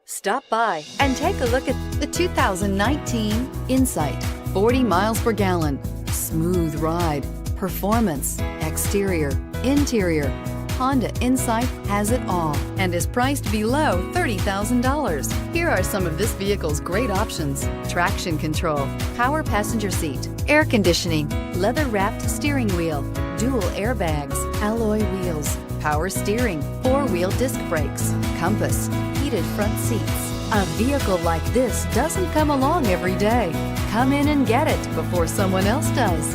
Stop by and take a look at the 2019 Insight. 40 miles per gallon, smooth ride, performance, exterior, interior. Honda Insight has it all and is priced below $30,000. Here are some of this vehicle's great options: traction control, power passenger seat, air conditioning, leather-wrapped steering wheel, dual airbags, alloy wheels, power steering, four-wheel disc brakes, compass, heated front seats. A vehicle like this doesn't come along every day. Come in and get it before someone else does.